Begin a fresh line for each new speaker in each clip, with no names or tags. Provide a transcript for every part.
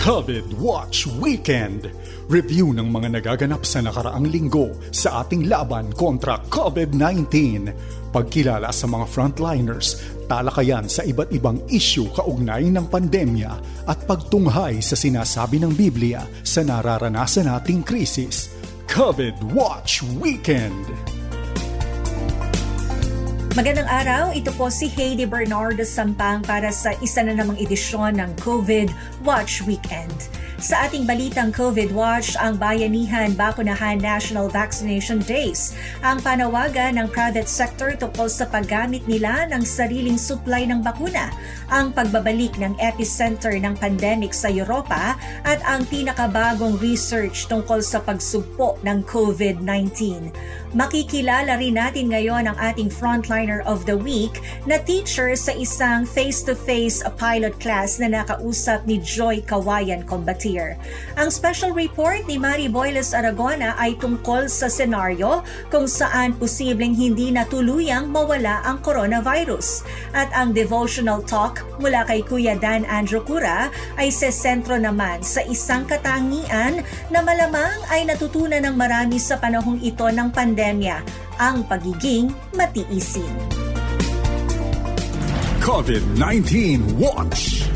COVID Watch Weekend. Review ng mga nagaganap sa nakaraang linggo sa ating laban kontra COVID-19. Pagkilala sa mga frontliners, talakayan sa iba't ibang issue kaugnay ng pandemya at pagtunghay sa sinasabi ng Biblia sa nararanasan nating krisis. COVID Watch Weekend.
Magandang araw, ito po si Heidi Bernardo Sampang para sa isa na namang edisyon ng COVID Watch Weekend. Sa ating balitang COVID Watch, ang Bayanihan Bakunahan National Vaccination Days, ang panawagan ng private sector tungkol sa paggamit nila ng sariling supply ng bakuna, ang pagbabalik ng epicenter ng pandemic sa Europa at ang pinakabagong research tungkol sa pagsugpo ng COVID-19. Makikilala rin natin ngayon ang ating frontliner of the week na teacher sa isang face-to-face pilot class na nakausap ni Joy Kawayan Combatier. Ang special report ni Mari Boyles Aragona ay tungkol sa senaryo kung saan posibleng hindi na tuluyang mawala ang coronavirus. At ang devotional talk mula kay Kuya Dan Andrew Cura ay sesentro naman sa isang katangian na malamang ay natutunan ng marami sa panahong ito ng pandemya, ang pagiging matiisin.
COVID-19 Watch.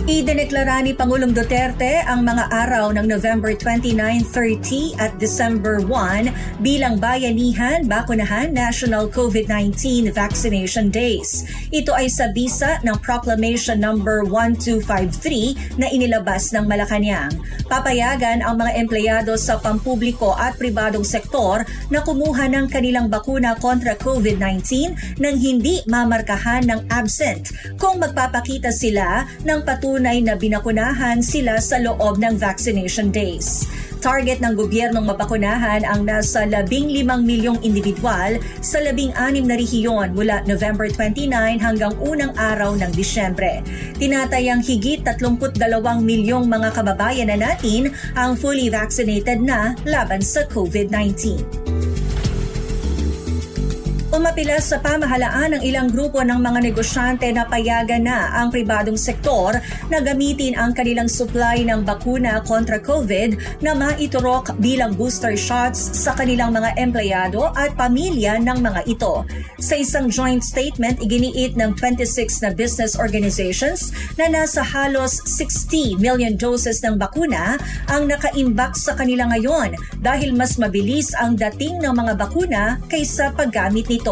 Idineklara ni Pangulong Duterte ang mga araw ng November 29, 30 at December 1 bilang Bayanihan Bakunahan National COVID-19 Vaccination Days. Ito ay sa bisa ng Proclamation No. 1253 na inilabas ng Malacanang. Papayagan ang mga empleyado sa pampubliko at pribadong sektor na kumuha ng kanilang bakuna kontra COVID-19 nang hindi mamarkahan ng absent kung magpapakita sila ng patunay na binakunahan sila sa loob ng vaccination days. Target ng gobyernong mabakunahan ang nasa 15 milyong individual sa 16 na rehiyon mula November 29 hanggang unang araw ng Disyembre. Tinatayang higit 32 milyong mga kababayan na natin ang fully vaccinated na laban sa COVID-19. Umapila sa pamahalaan ng ilang grupo ng mga negosyante na payagan na ang pribadong sektor na gamitin ang kanilang supply ng bakuna kontra COVID na maiturok bilang booster shots sa kanilang mga empleyado at pamilya ng mga ito. Sa isang joint statement, iginiit ng 26 na business organizations na nasa halos 60 million doses ng bakuna ang nakaimbak sa kanila ngayon dahil mas mabilis ang dating ng mga bakuna kaysa paggamit nito.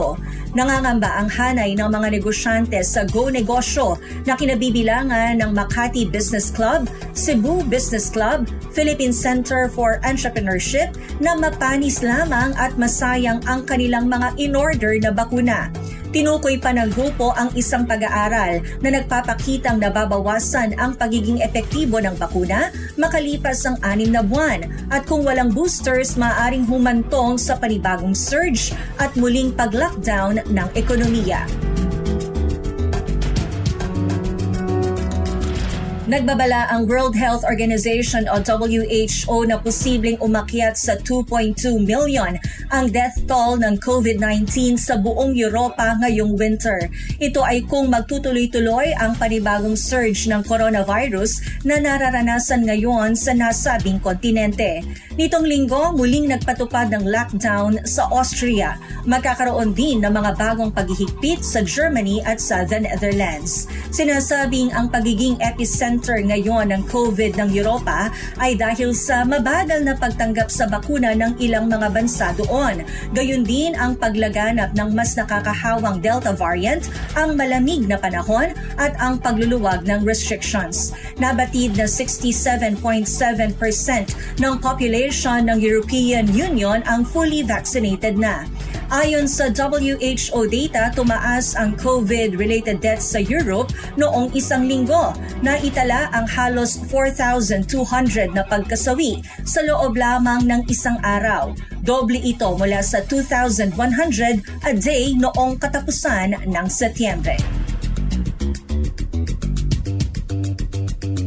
Nangangamba ang hanay ng mga negosyante sa Go Negosyo na kinabibilangan ng Makati Business Club, Cebu Business Club, Philippine Center for Entrepreneurship na mapanis lamang at masayang ang kanilang mga in-order na bakuna. Tinukoy pa ng grupo ang isang pag-aaral na nagpapakitang nababawasan ang pagiging epektibo ng bakuna makalipas ang 6 na buwan at kung walang boosters maaaring humantong sa panibagong surge at muling pag-lockdown ng ekonomiya. Nagbabala ang World Health Organization o WHO na posibleng umakyat sa 2.2 million ang death toll ng COVID-19 sa buong Europa ngayong winter. Ito ay kung magtutuloy-tuloy ang panibagong surge ng coronavirus na nararanasan ngayon sa nasabing kontinente. Nitong linggo, muling nagpatupad ng lockdown sa Austria. Magkakaroon din ng mga bagong paghihigpit sa Germany at sa the Netherlands. Sinasabing ang pagiging epicenter ngayon ng COVID ng Europa ay dahil sa mabagal na pagtanggap sa bakuna ng ilang mga bansa doon. Gayun din ang paglaganap ng mas nakakahawang Delta variant, ang malamig na panahon at ang pagluluwag ng restrictions. Nabatid na 67.7% ng population ng European Union ang fully vaccinated na. Ayon sa WHO data, tumaas ang COVID-related deaths sa Europe noong isang linggo. Naitala ang halos 4,200 na pagkasawi sa loob lamang ng isang araw. Doble ito mula sa 2,100 a day noong katapusan ng Setyembre.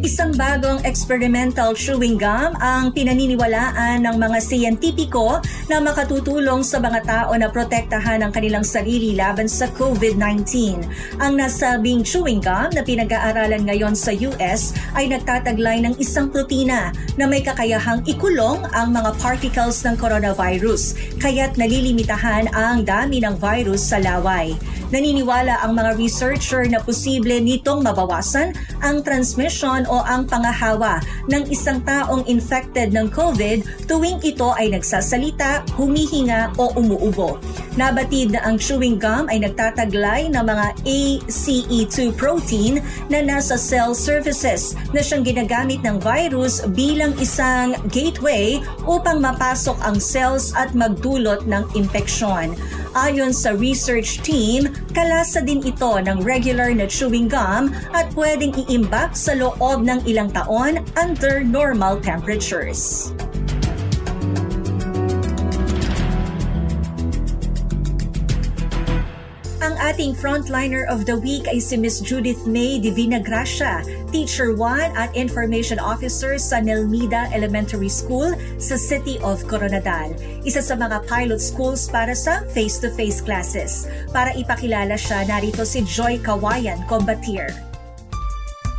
Isang Ang bagong experimental chewing gum ang pinaniniwalaan ng mga siyentipiko na makatutulong sa mga tao na protektahan ang kanilang sarili laban sa COVID-19. Ang nasabing chewing gum na pinag-aaralan ngayon sa US ay nagtataglay ng isang protina na may kakayahang ikulong ang mga particles ng coronavirus, kaya't nalilimitahan ang dami ng virus sa laway. Naniniwala ang mga researcher na posible nitong mabawasan ang transmission o ang pangahawa ng isang taong infected ng COVID tuwing ito ay nagsasalita, humihinga o umuubo. Nabatid na ang chewing gum ay nagtataglay ng mga ACE2 protein na nasa cell surfaces na siyang ginagamit ng virus bilang isang gateway upang mapasok ang cells at magdulot ng impeksyon. Ayon sa research team, kalasa din ito ng regular na chewing gum at pwedeng iimbak sa loob ng ilang taon under normal temperatures. Ang ating frontliner of the week ay si Miss Judith May Divina Gracia, Teacher 1 at Information Officer sa Nelmida Elementary School sa City of Coronadal. Isa sa mga pilot schools para sa face-to-face classes. Para ipakilala siya, narito si Joy Kawayan, Combatier.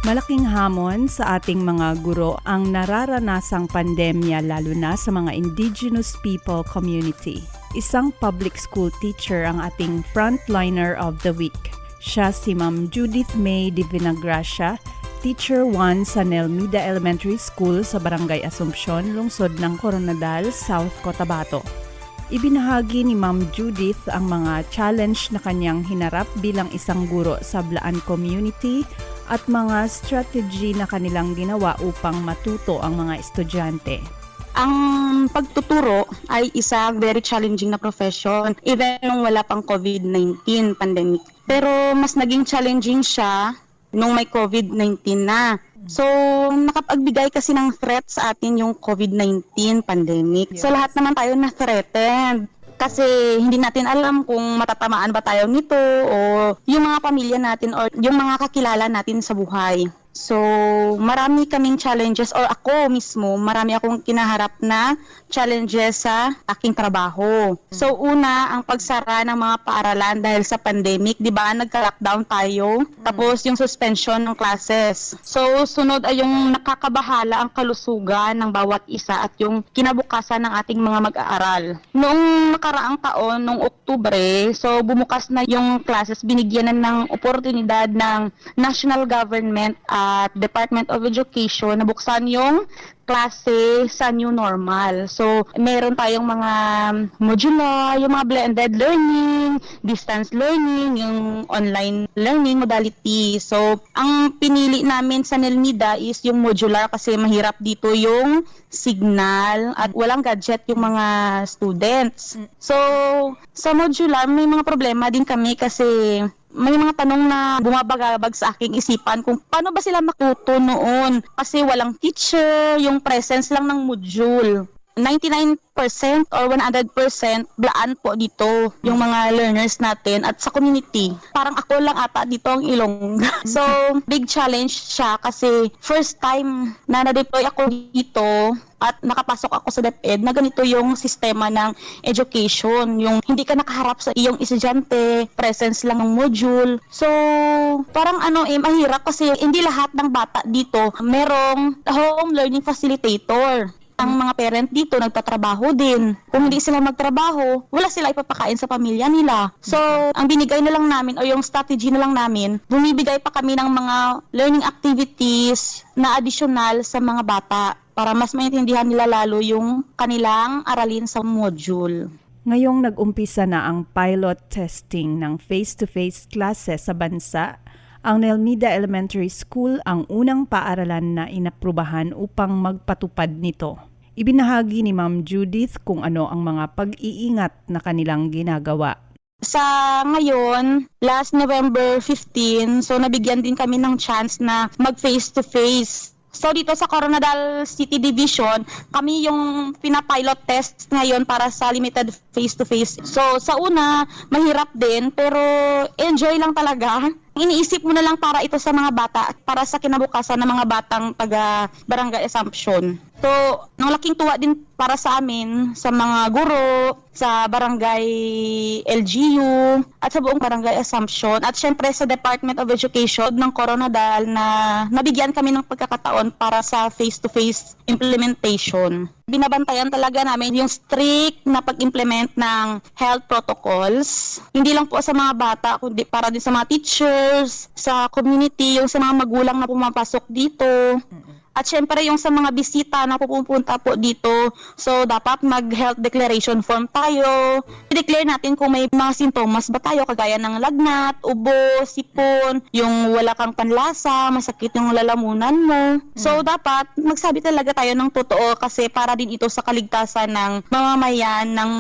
Malaking hamon sa ating mga guro ang nararanasang pandemya lalo na sa mga indigenous people community. Isang public school teacher ang ating frontliner of the week. Siya si Ma'am Judith May Divina Gracia, Teacher 1 sa Nelmida Elementary School sa Barangay Asumpcion, lungsod ng Coronadal, South Cotabato. Ibinahagi ni Ma'am Judith ang mga challenge na kanyang hinarap bilang isang guro sa Blaan community at mga strategy na kanilang ginawa upang matuto ang mga estudyante.
Ang pagtuturo ay isang very challenging na profession even nung wala pang COVID-19 pandemic. Pero mas naging challenging siya nung may COVID-19 na. So, nakapagbigay kasi ng threat sa atin yung COVID-19 pandemic. So, lahat naman tayo na-threatened. Kasi hindi natin alam kung matatamaan ba tayo nito o yung mga pamilya natin o yung mga kakilala natin sa buhay. So, marami kaming challenges or ako mismo, marami akong kinaharap na challenges sa aking trabaho. So, una, ang pagsara ng mga paaralan dahil sa pandemic, di ba, nagka-lockdown tayo, tapos yung suspension ng classes. So, sunod ay yung nakakabahala ang kalusugan ng bawat isa at yung kinabukasan ng ating mga mag-aaral. Noong nakaraang taon, noong Oktubre, so bumukas na yung classes, binigyan na ng oportunidad ng national government at Department of Education na buksan yung klase sa new normal. So, meron tayong mga modular, yung mga blended learning, distance learning, yung online learning modality. So, ang pinili namin sa Nelmida is yung modular kasi mahirap dito yung signal at walang gadget yung mga students. So, sa modular, may mga problema din kami kasi may mga tanong na bumabagabag sa aking isipan kung paano ba sila matuto noon kasi walang teacher, yung presence lang ng module. 99% or 100% Blaan po dito yung mga learners natin at sa community. Parang ako lang ata dito ang Ilongga. So, big challenge siya kasi first time na na-deploy ako dito at nakapasok ako sa DepEd na ganito yung sistema ng education. Yung hindi ka nakaharap sa iyong estudyante, presence lang ng module. So, parang mahirap kasi hindi lahat ng bata dito merong home learning facilitator. Ang mga parent dito nagtatrabaho din. Kung hindi sila magtrabaho, wala sila ipapakain sa pamilya nila. So, ang binigay na lang namin o yung strategy na lang namin, bumibigay pa kami ng mga learning activities na additional sa mga bata para mas maintindihan nila lalo yung kanilang aralin sa module.
Ngayong nag-umpisa na ang pilot testing ng face-to-face classes sa bansa, ang Nelmida Elementary School ang unang paaralan na inaprubahan upang magpatupad nito. Ibinahagi ni Ma'am Judith kung ano ang mga pag-iingat na kanilang ginagawa.
Sa ngayon, last November 15, so nabigyan din kami ng chance na mag-face-to-face. So dito sa Coronadal City Division, kami yung pinapilot test ngayon para sa limited face-to-face. So sa una, mahirap din pero enjoy lang talaga. Iniisip mo na lang para ito sa mga bata, para sa kinabukasan ng mga batang taga Barangay Assumption. So, ang laking tuwa din para sa amin, sa mga guro, sa Barangay LGU, at sa buong Barangay Assumption, at syempre sa Department of Education ng Coronadal na nabigyan kami ng pagkakataon para sa face-to-face implementation. Binabantayan talaga namin yung strict na pag-implement ng health protocols. Hindi lang po sa mga bata, kundi para din sa mga teachers, sa community, yung sa mga magulang na pumapasok dito. At syempre yung sa mga bisita na pupunta po dito, so dapat mag-health declaration form tayo. I-declare natin kung may mga sintomas ba tayo, kagaya ng lagnat, ubo, sipon, yung wala kang panlasa, masakit yung lalamunan mo. So dapat magsabi talaga tayo ng totoo kasi para din ito sa kaligtasan ng mamamayan ng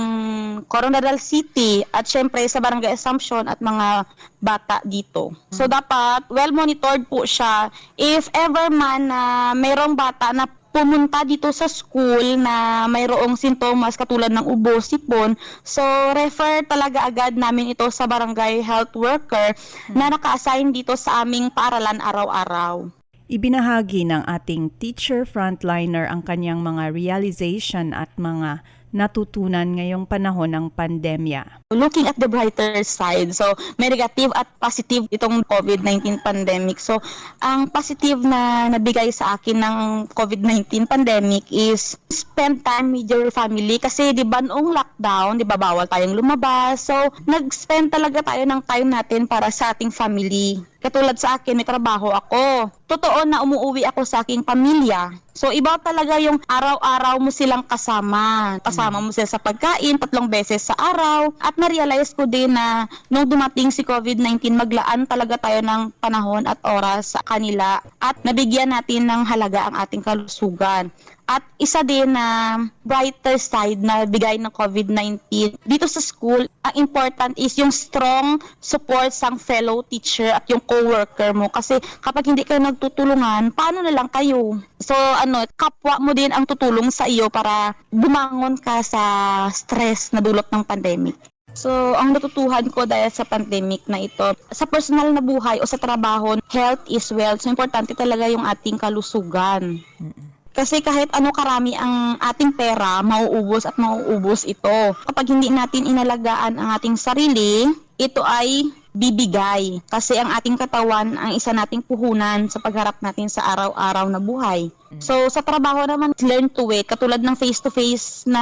Coronadal City at syempre sa Barangay Assumption at mga bata dito. So dapat well-monitored po siya. If ever man na mayroong bata na pumunta dito sa school na mayroong sintomas katulad ng ubo, sipon, so refer talaga agad namin ito sa barangay health worker na naka-assign dito sa aming paaralan araw-araw.
Ibinahagi ng ating teacher frontliner ang kanyang mga realization at mga natutunan ngayong panahon ng pandemya.
Looking at the brighter side, so may negative at positive itong COVID-19 pandemic. So ang positive na nabigay sa akin ng COVID-19 pandemic is spend time with your family kasi di ba noong lockdown, di ba bawal tayong lumabas. So nag-spend talaga tayo ng time natin para sa ating family. Katulad sa akin, may trabaho ako. Totoo na umuwi ako sa aking pamilya. So iba talaga yung araw-araw mo silang kasama. Kasama mo sila sa pagkain, 3 beses sa araw. At na-realize ko din na nung dumating si COVID-19, maglaan talaga tayo ng panahon at oras sa kanila. At nabigyan natin ng halaga ang ating kalusugan. At isa din na brighter side na bigay ng COVID-19 dito sa school, ang important is yung strong support sa fellow teacher at yung co-worker mo. Kasi kapag hindi kayo nagtutulungan, paano na lang kayo? So kapwa mo din ang tutulong sa iyo para bumangon ka sa stress na dulot ng pandemic. So, ang natutuhan ko dahil sa pandemic na ito, sa personal na buhay o sa trabaho, health is wealth. So, importante talaga yung ating kalusugan. Kasi kahit ano karami ang ating pera, mauubos at mauubos ito. Kapag hindi natin inalagaan ang ating sarili, ito ay bibigay. Kasi ang ating katawan ang isa nating puhunan sa pagharap natin sa araw-araw na buhay. So sa trabaho naman, learn to wait. Katulad ng face-to-face na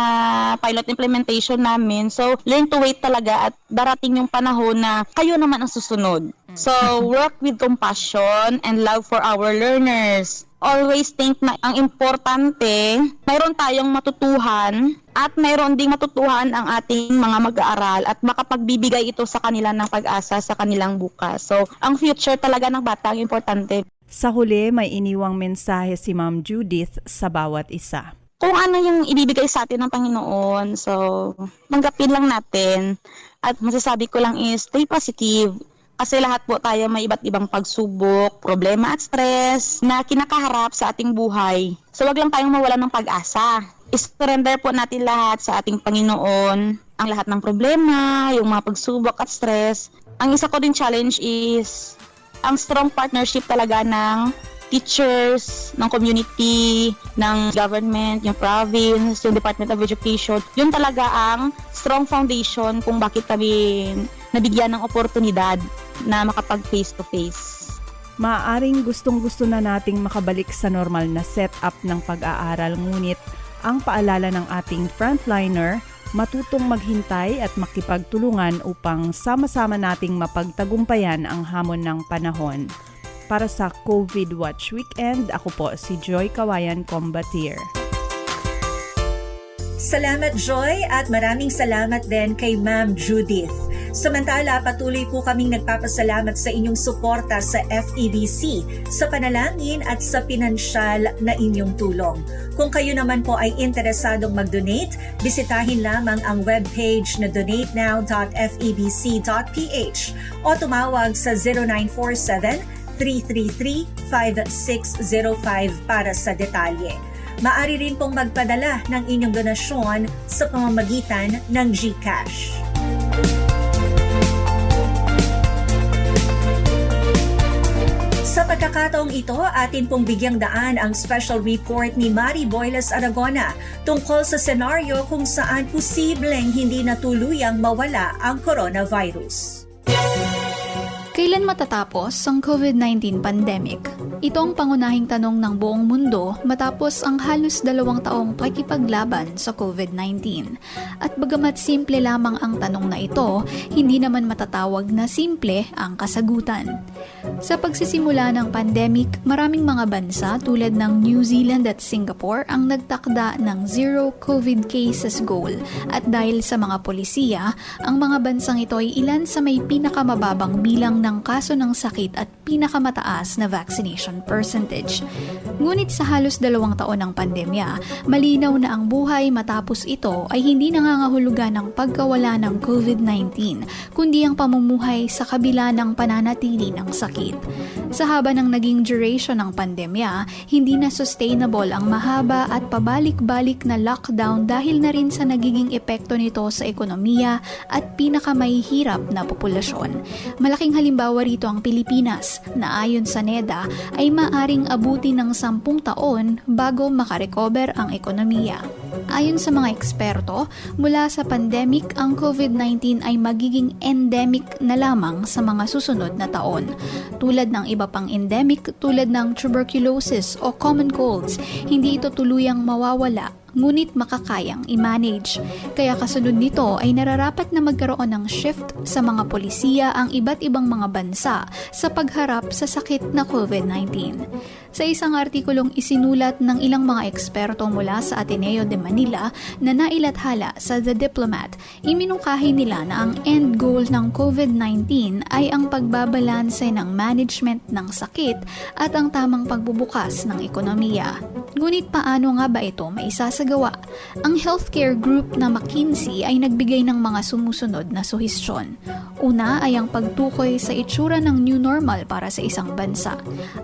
pilot implementation namin. So learn to wait talaga at darating yung panahon na kayo naman ang susunod. So work with compassion and love for our learners. Always think na ang importante, mayroon tayong matutuhan at mayroon ding matutuhan ang ating mga mag-aaral at makapagbibigay ito sa kanila ng pag-asa sa kanilang bukas. So, ang future talaga ng bata ang importante.
Sa huli, may iniwang mensahe si Ma'am Judith sa bawat isa.
Kung ano yung ibibigay sa atin ng Panginoon, so tanggapin lang natin. At masasabi ko lang is stay positive. Kasi lahat po tayo may iba't ibang pagsubok, problema at stress na kinakaharap sa ating buhay. So wag lang tayong mawala ng pag-asa. I-surrender po natin lahat sa ating Panginoon, ang lahat ng problema, yung mga pagsubok at stress. Ang isa ko din challenge is ang strong partnership talaga ng teachers, ng community, ng government, yung province, yung Department of Education. Yun talaga ang strong foundation kung bakit kami nabigyan ng oportunidad na makapag face-to-face.
Maaaring gustong-gusto na nating makabalik sa normal na setup ng pag-aaral, ngunit ang paalala ng ating frontliner, matutong maghintay at makipagtulungan upang sama-sama nating mapagtagumpayan ang hamon ng panahon. Para sa COVID Watch Weekend, ako po si Joy Kawayan Combatier.
Salamat Joy at maraming salamat din kay Ma'am Judith. Samantala, patuloy po kaming nagpapasalamat sa inyong suporta sa FEBC, sa panalangin at sa pinansyal na inyong tulong. Kung kayo naman po ay interesadong mag-donate, bisitahin lamang ang webpage na donatenow.febc.ph o tumawag sa 0947-333-5605 para sa detalye. Maaari rin pong magpadala ng inyong donasyon sa pamamagitan ng GCash. Sa pagkakataong ito, atin pong bigyang daan ang special report ni Mari Boyles Aragona tungkol sa senaryo kung saan posibleng hindi na tuluyang mawala ang coronavirus.
Kailan matatapos ang COVID-19 pandemic? Ito ang pangunahing tanong ng buong mundo matapos ang halos 2 taong pakikipaglaban sa COVID-19. At bagamat simple lamang ang tanong na ito, hindi naman matatawag na simple ang kasagutan. Sa pagsisimula ng pandemic, maraming mga bansa tulad ng New Zealand at Singapore ang nagtakda ng zero COVID cases goal. At dahil sa mga polisiya, ang mga bansang ito ay ilan sa may pinakamababang bilang ng kaso ng sakit at pinakamataas na vaccination percentage. Ngunit sa halos 2 taon ng pandemya, malinaw na ang buhay matapos ito ay hindi nangangahulugan ng pagkawala ng COVID-19, kundi ang pamumuhay sa kabila ng pananatili ng sakit. Sa haba ng naging duration ng pandemya, hindi na sustainable ang mahaba at pabalik-balik na lockdown dahil na rin sa nagiging epekto nito sa ekonomiya at pinakamahihirap na populasyon. Malaking halimbawa rito ang Pilipinas na ayon sa NEDA ay maaring abuti ng 10 taon bago makarecover ang ekonomiya. Ayon sa mga eksperto, mula sa pandemic, ang COVID-19 ay magiging endemic na lamang sa mga susunod na taon. Tulad ng iba pang endemic tulad ng tuberculosis o common colds, hindi ito tuluyang mawawala, ngunit makakayang i-manage. Kaya kasunod nito ay nararapat na magkaroon ng shift sa mga polisiya ang iba't ibang mga bansa sa pagharap sa sakit na COVID-19. Sa isang artikulong isinulat ng ilang mga eksperto mula sa Ateneo de Manila na nailathala sa The Diplomat, iminungkahi nila na ang end goal ng COVID-19 ay ang pagbabalanse ng management ng sakit at ang tamang pagbubukas ng ekonomiya. Ngunit paano nga ba ito maisasagawa? Ang healthcare group na McKinsey ay nagbigay ng mga sumusunod na suhestyon. Una ay ang pagtukoy sa itsura ng new normal para sa isang bansa.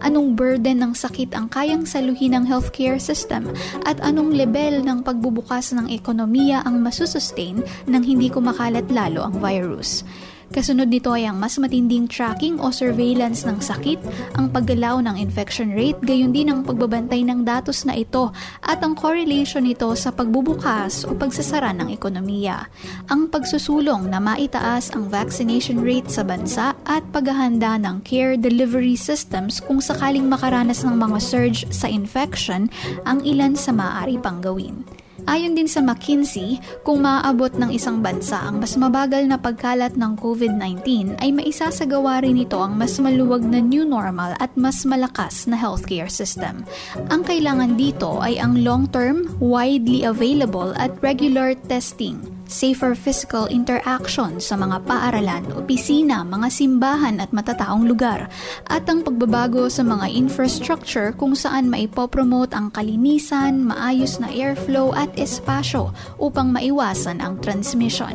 Anong burden ng sakit ang kayang saluhin ng healthcare system at anong level ng pagbubukas ng ekonomiya ang masusustain nang hindi kumakalat lalo ang virus. Kasunod nito ay ang mas matinding tracking o surveillance ng sakit, ang paggalaw ng infection rate, gayon din ang pagbabantay ng datos na ito at ang correlation nito sa pagbubukas o pagsasara ng ekonomiya. Ang pagsusulong na maitaas ang vaccination rate sa bansa at paghahanda ng care delivery systems kung sakaling makaranas ng mga surge sa infection ang ilan sa maaari pang gawin. Ayon din sa McKinsey, kung maaabot ng isang bansa ang mas mabagal na pagkalat ng COVID-19 ay maisasagawa rin ito ang mas maluwag na new normal at mas malakas na healthcare system. Ang kailangan dito ay ang long-term, widely available at regular testing, safer physical interaction sa mga paaralan, opisina, mga simbahan at matataong lugar, at ang pagbabago sa mga infrastructure kung saan maipopromote ang kalinisan, maayos na airflow at espasyo upang maiwasan ang transmission.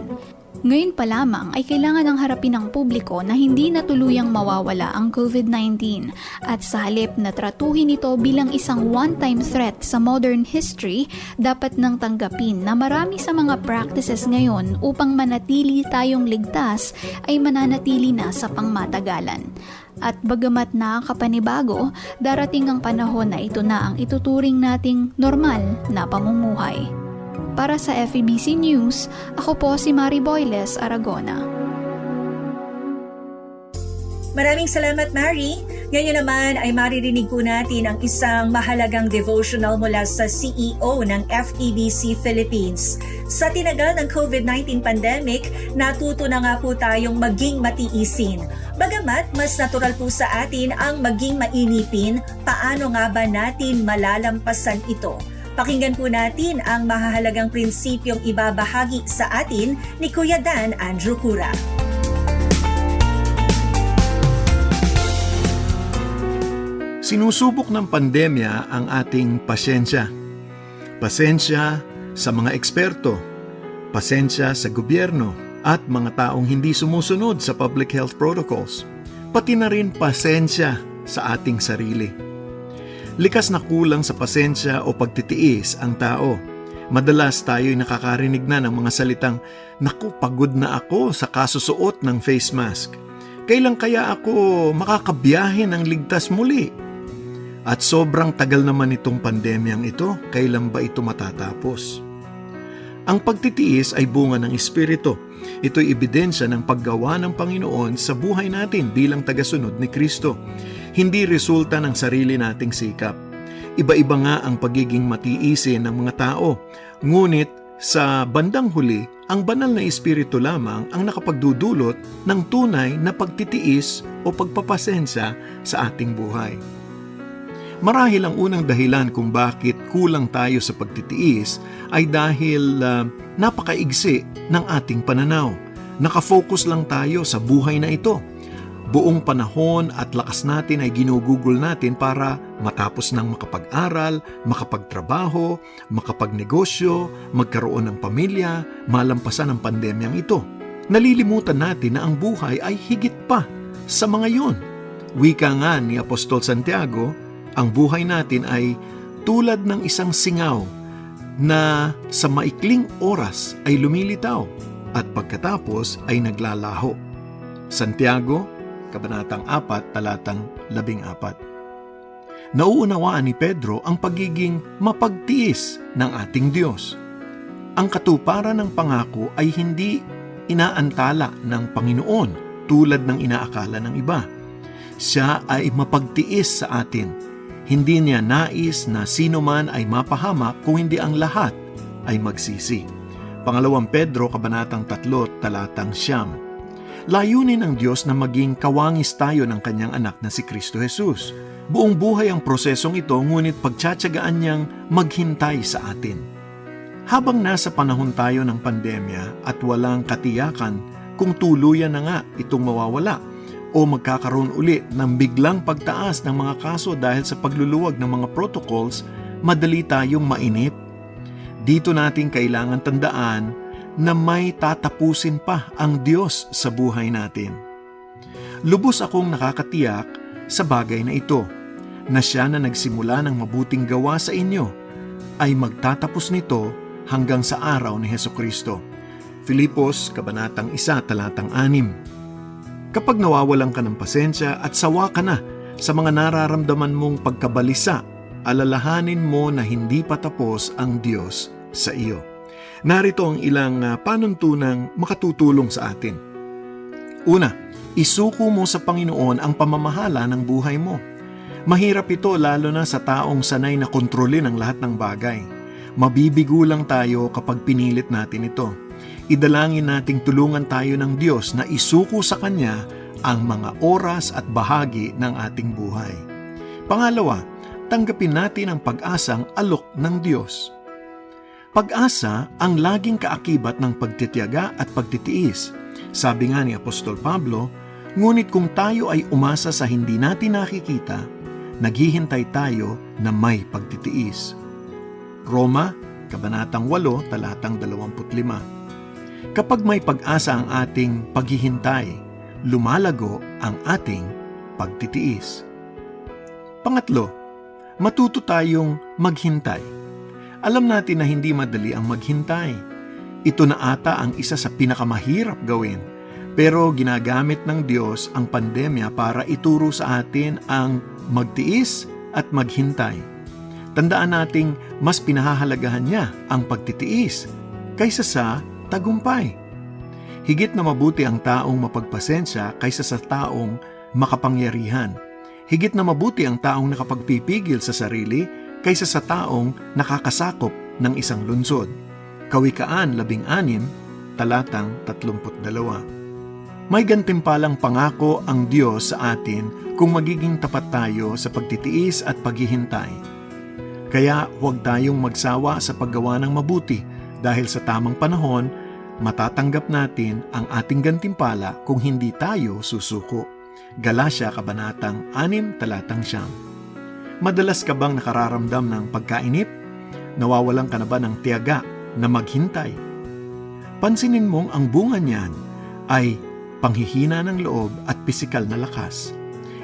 Ngayon pa lamang ay kailangan ng harapin ng publiko na hindi na tuluyang mawawala ang COVID-19 at sa halip na tratuhin ito bilang isang one-time threat sa modern history, dapat nang tanggapin na marami sa mga practices ngayon upang manatili tayong ligtas ay mananatili na sa pangmatagalan. At bagamat nakakapanibago, darating ang panahon na ito na ang ituturing nating normal na pamumuhay. Para sa FEBC News, ako po si Mari Boyles Aragona.
Maraming salamat, Mari. Ngayon naman ay maririnig po natin ang isang mahalagang devotional mula sa CEO ng FEBC Philippines. Sa tinagal ng COVID-19 pandemic, natuto na nga po tayong maging matiisin. Bagamat mas natural po sa atin ang maging mainipin, paano nga ba natin malalampasan ito? Pakinggan po natin ang mahahalagang prinsipyong ibabahagi sa atin ni Kuya Dan Andrew Cura.
Sinusubok ng pandemya ang ating pasensya. Pasensya sa mga eksperto, pasensya sa gobyerno at mga taong hindi sumusunod sa public health protocols. Pati na rin pasensya sa ating sarili. Likas na kulang sa pasensya o pagtitiis ang tao. Madalas tayo'y nakakarinig na ng mga salitang, "Naku, pagod na ako sa kasusuot ng face mask." Kailan kaya ako makakabiyahe ng ligtas muli? At sobrang tagal naman itong pandemyang ito, kailan ba ito matatapos? Ang pagtitiis ay bunga ng Espiritu. Ito'y ebidensya ng paggawa ng Panginoon sa buhay natin bilang tagasunod ni Kristo. Hindi resulta ng sarili nating sikap. Iba-iba nga ang pagiging matiisin ng mga tao. Ngunit sa bandang huli, ang banal na Espiritu lamang ang nakapagdudulot ng tunay na pagtitiis o pagpapasensya sa ating buhay. Marahil ang unang dahilan kung bakit kulang tayo sa pagtitiis ay dahil napakaigsi ng ating pananaw. Nakafocus lang tayo sa buhay na ito. Buong panahon at lakas natin ay ginugugol natin para matapos ng makapag-aral, makapagtrabaho, makapagnegosyo, magkaroon ng pamilya, malampasan ang pandemyang ito. Nalilimutan natin na ang buhay ay higit pa sa mga yon. Wika nga ni Apostol Santiago, ang buhay natin ay tulad ng isang singaw na sa maikling oras ay lumilitaw at pagkatapos ay naglalaho. Santiago, Kabanatang 4, talatang 14. Nauunawaan ni Pedro ang pagiging mapagtiis ng ating Diyos. Ang katuparan ng pangako ay hindi inaantala ng Panginoon tulad ng inaakala ng iba. Siya ay mapagtiis sa atin. Hindi niya nais na sino man ay mapahamak kung hindi ang lahat ay magsisi. Pangalawang Pedro, Kabanatang 3, talatang 9. Layunin ng Diyos na maging kawangis tayo ng kanyang anak na si Kristo Jesus. Buong buhay ang prosesong ito, ngunit pagtsatsagaan niyang maghintay sa atin. Habang nasa panahon tayo ng pandemya at walang katiyakan kung tuluyan na nga itong mawawala, o magkakaroon uli ng biglang pagtaas ng mga kaso dahil sa pagluluwag ng mga protocols, madali tayong mainip. Dito natin kailangan tandaan na may tatapusin pa ang Diyos sa buhay natin. Lubos akong nakakatiyak sa bagay na ito, na siya na nagsimula ng mabuting gawa sa inyo ay magtatapos nito hanggang sa araw ni Hesukristo. Filipos, Kabanatang 1, talatang 6. Kapag nawawalan ka ng pasensya at sawa ka na sa mga nararamdaman mong pagkabalisa, alalahanin mo na hindi pa tapos ang Diyos sa iyo. Narito ang ilang panuntunang makatutulong sa atin. Una, isuko mo sa Panginoon ang pamamahala ng buhay mo. Mahirap ito lalo na sa taong sanay na kontrolin ang lahat ng bagay. Mabibigo lang tayo kapag pinilit natin ito. Idalangin nating tulungan tayo ng Diyos na isuko sa Kanya ang mga oras at bahagi ng ating buhay. Pangalawa, tanggapin natin ang pag-asang alok ng Diyos. Pag-asa ang laging kaakibat ng pagtitiyaga at pagtitiis. Sabi nga ni Apostol Pablo, ngunit kung tayo ay umasa sa hindi natin nakikita, naghihintay tayo na may pagtitiis. Roma, Kabanatang 8, talatang 25. Kapag may pag-asa ang ating paghihintay, lumalago ang ating pagtitiis. Pangatlo, matuto tayong maghintay. Alam natin na hindi madali ang maghintay. Ito na ata ang isa sa pinakamahirap gawin, pero ginagamit ng Diyos ang pandemya para ituro sa atin ang magtiis at maghintay. Tandaan nating mas pinahahalagahan niya ang pagtitiis kaysa sa tagumpay. Higit na mabuti ang taong mapagpasensya kaysa sa taong makapangyarihan. Higit na mabuti ang taong nakapagpipigil sa sarili kaysa sa taong nakakasakop ng isang lungsod. Kawikaan 16, talatang 32. May gantimpalang pangako ang Diyos sa atin kung magiging tapat tayo sa pagtitiis at paghihintay. Kaya huwag tayong magsawa sa paggawa ng mabuti dahil sa tamang panahon, matatanggap natin ang ating gantimpala kung hindi tayo susuko. Galatia, Kabanatang 6, talatang 9. Madalas ka bang nakararamdam ng pagkainip? Nawawalan ka na ba ng tiyaga na maghintay? Pansinin mong ang bunga niyan ay panghihina ng loob at pisikal na lakas.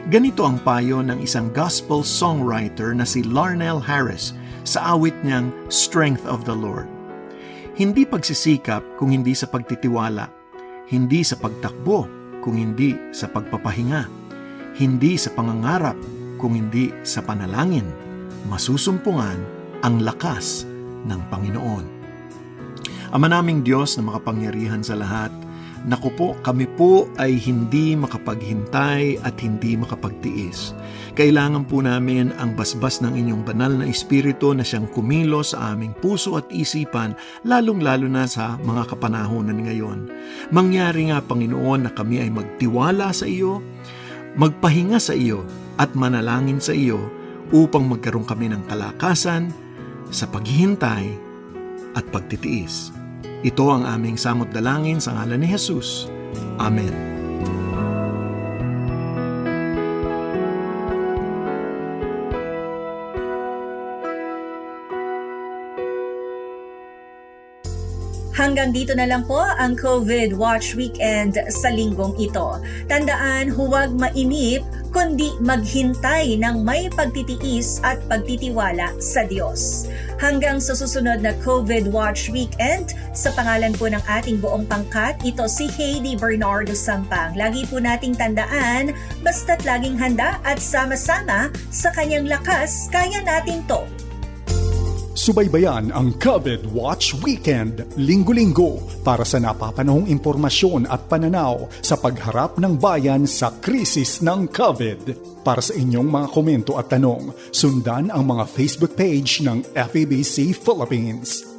Ganito ang payo ng isang gospel songwriter na si Larnell Harris sa awit niyang Strength of the Lord. Hindi pagsisikap kung hindi sa pagtitiwala, hindi sa pagtakbo, kung hindi sa pagpapahinga, hindi sa pangangarap kung hindi sa panalangin, masusumpungan ang lakas ng Panginoon. Ama naming Diyos na makapangyarihan sa lahat, naku po, kami po ay hindi makapaghintay at hindi makapagtiis. Kailangan po namin ang basbas ng inyong banal na Espiritu na siyang kumilos sa aming puso at isipan, lalong-lalo na sa mga kapanahonan ngayon. Mangyari nga, Panginoon, na kami ay magtiwala sa iyo, magpahinga sa iyo, at manalangin sa iyo upang magkaroon kami ng kalakasan sa paghihintay at pagtitiis. Ito ang aming samot dalangin sa ngalan ni Jesus. Amen.
Hanggang dito na lang po ang COVID Watch Weekend sa linggong ito. Tandaan, huwag mainip, kundi maghintay ng may pagtitiis at pagtitiwala sa Diyos. Hanggang sa susunod na COVID Watch Weekend, sa pangalan po ng ating buong pangkat, ito si Heidi Bernardo Sampang. Lagi po nating tandaan, basta't laging handa at sama-sama sa kanyang lakas, kaya natin to.
Subaybayan ang COVID Watch Weekend, linggo-linggo, para sa napapanahong impormasyon at pananaw sa pagharap ng bayan sa krisis ng COVID. Para sa inyong mga komento at tanong, sundan ang mga Facebook page ng FEBC Philippines.